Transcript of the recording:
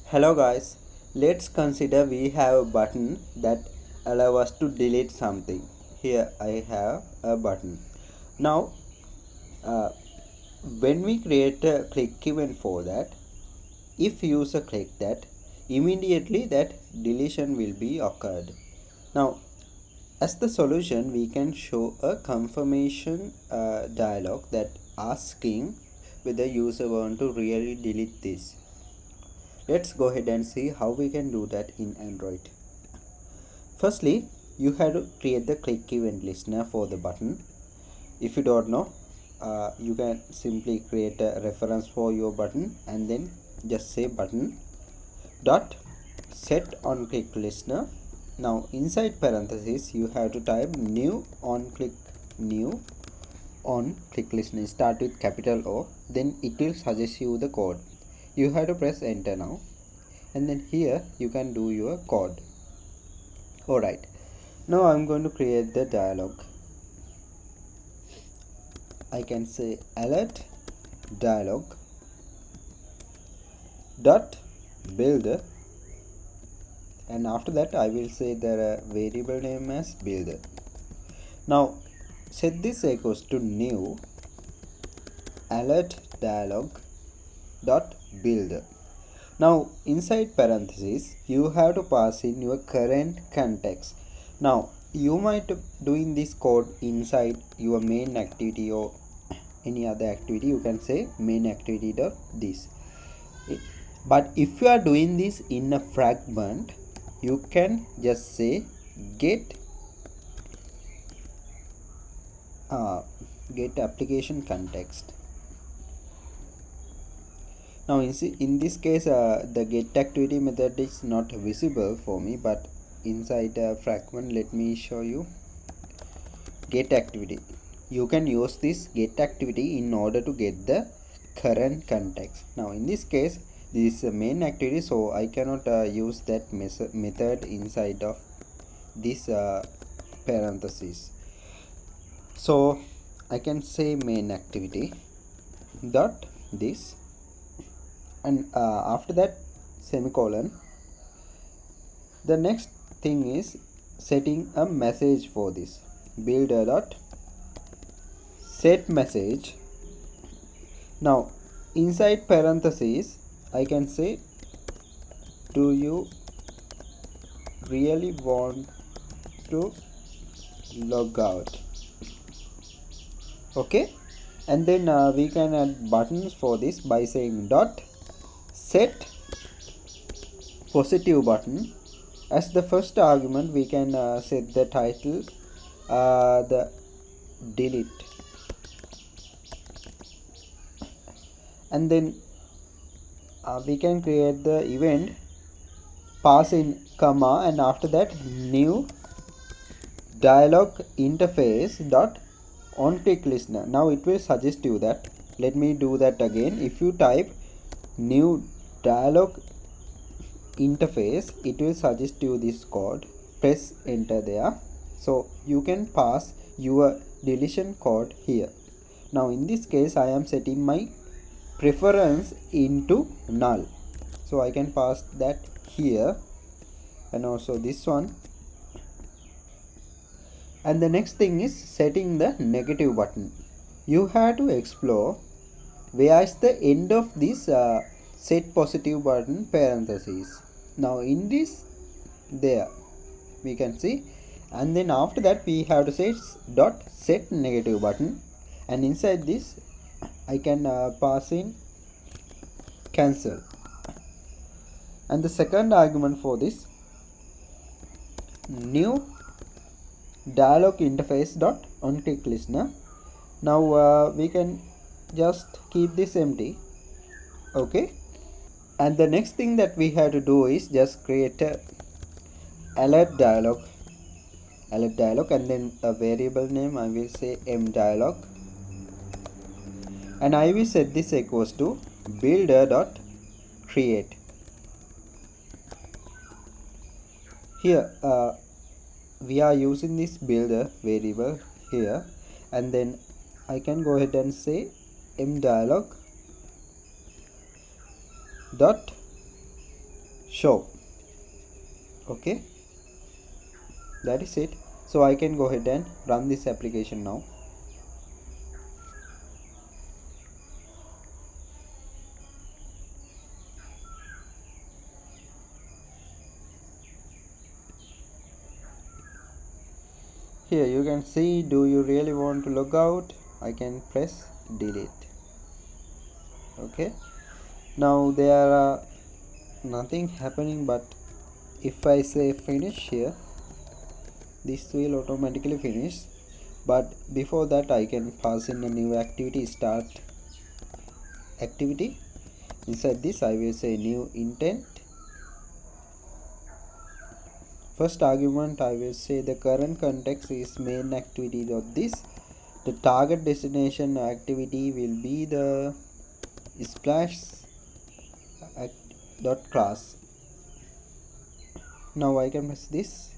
Hello guys, let's consider we have a button that allow us to delete something. Here I have a button. Now uh, when we create a click event for that, if user click that, immediately that deletion will be occurred. Now as the solution we can show a confirmation dialog that asking whether user want to really delete this. Let's go ahead and see how we can do that in Android. Firstly, you have to create the click event listener for the button. If you don't know, you can simply create a reference for your button and then just say button dot set on click listener. Now inside parentheses you have to type new on click listener. Start with capital O, then it will suggest you the code. You have to press enter now, and then here you can do your code. Alright, now I'm going to create the dialog. I can say alert dialog dot builder, and after that I will say the variable name as builder. Now set this equals to new alert dialog dot builder. Now inside parentheses you have to pass in your current context. Now you might doing this code inside your main activity or any other activity. You can say main activity dot this. But if you are doing this in a fragment, you can just say get application context. Now in this case the get activity method is not visible for me, but inside a fragment let me show you get activity. You can use this get activity in order to get the current context. Now in this case this is the main activity, so I cannot use that method inside of this parenthesis. So I can say main activity dot this, and after that semicolon. The next thing is setting a message for this builder dot set message. Now inside parentheses I can say do you really want to log out? Okay, and then we can add buttons for this by saying dot set positive button. As the first argument we can set the title, the delete, and then we can create the event, pass in comma, and after that new dialog interface dot on click listener. Now it will suggest you that, let me do that again. If you type new dialog interface, it will suggest you this code. Press enter there, so you can pass your deletion code here. Now in this case I am setting my preference into null, so I can pass that here, and also this one. And the next thing is setting the negative button. You have to explore where is the end of this set positive button parentheses. Now in this there we can see, and then after that we have to say dot set negative button, and inside this I can pass in cancel, and the second argument for this new dialog interface dot on click listener. Now we can just keep this empty. Okay, and the next thing that we have to do is just create a alert dialog, and then a variable name I will say m dialog, and I will set this equals to builder dot create. Here we are using this builder variable here, and then I can go ahead and say m dialog dot show. Okay, that is it. So I can go ahead and run this application now. Here you can see, do you really want to log out? I can press delete. Okay, now there are nothing happening, but if I say finish here, this will automatically finish. But before that, I can pass in a new activity, start activity. Inside this I will say new intent. First argument I will say the current context is main activity dot this. The target destination activity will be the splash dot class. Now I can press this.